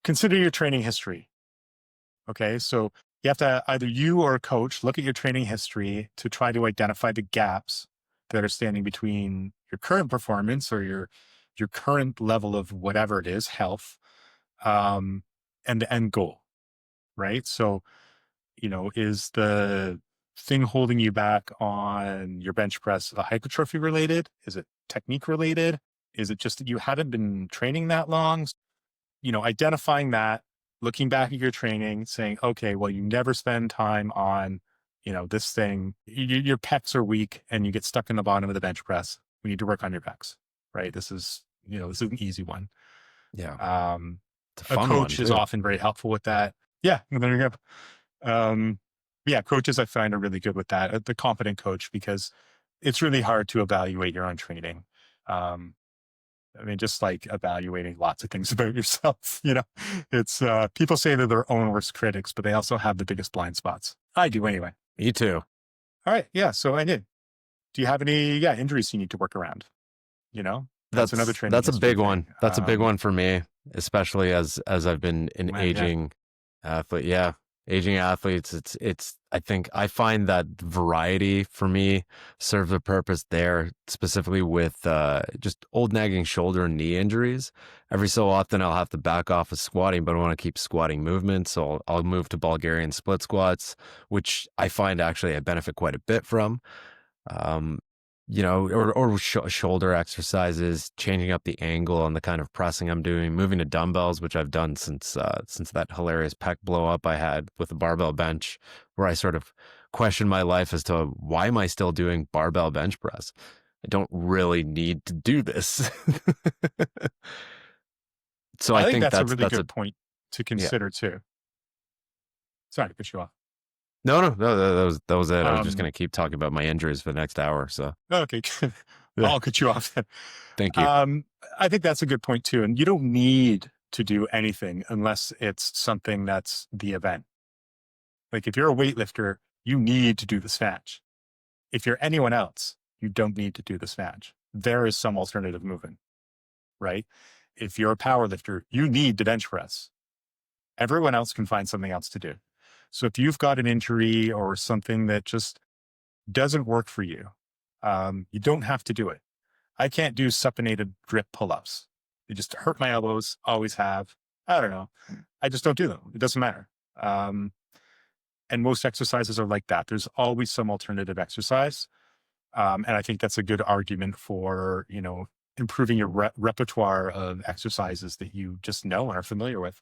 consider your training history. Okay. So you have to either you or a coach look at your training history to try to identify the gaps that are standing between your current performance or your current level of whatever it is, health, and the end goal. Right. So, is the thing holding you back on your bench press hypertrophy related? Is it technique related? Is it just that you haven't been training that long? Identifying that, looking back at your training, saying, okay, well, you never spend time on, this thing. Your pecs are weak and you get stuck in the bottom of the bench press. We need to work on your pecs, right? This is an easy one. Yeah. It's a A fun one coach is too. often very helpful with that. Yeah, there you go. Yeah, coaches I find are really good with that. The competent coach, because it's really hard to evaluate your own training. Just like evaluating lots of things about yourself, it's, people say they're their own worst critics, but they also have the biggest blind spots. I do anyway. Me too. All right. Yeah. So I did. Do you have any, injuries you need to work around? That's another training. That's a history big one. thing. That's a big one for me, especially as I've been an aging athlete. Yeah. Aging athletes. I think I find that variety for me serves a purpose there, specifically with just old nagging shoulder and knee injuries. Every so often I'll have to back off of squatting, but I want to keep squatting movement. So I'll move to Bulgarian split squats, which I find actually I benefit quite a bit from. Shoulder exercises, changing up the angle on the kind of pressing I'm doing, moving to dumbbells, which I've done since that hilarious pec blow up I had with the barbell bench, where I sort of questioned my life as to why am I still doing barbell bench press? I don't really need to do this. So I think that's a really good point to consider too. Sorry to cut you off. No, that was it. I was just going to keep talking about my injuries for the next hour. So okay, I'll cut you off then. Thank you. I think that's a good point too. And you don't need to do anything unless it's something that's the event. Like if you're a weightlifter, you need to do the snatch. If you're anyone else, you don't need to do the snatch. There is some alternative movement, right? If you're a power lifter, you need to bench press. Everyone else can find something else to do. So if you've got an injury or something that just doesn't work for you, you don't have to do it. I can't do supinated grip pull-ups. They just hurt my elbows, always have. I don't know. I just don't do them. It doesn't matter. And most exercises are like that. There's always some alternative exercise. And I think that's a good argument for, improving your repertoire of exercises that you just know and are familiar with.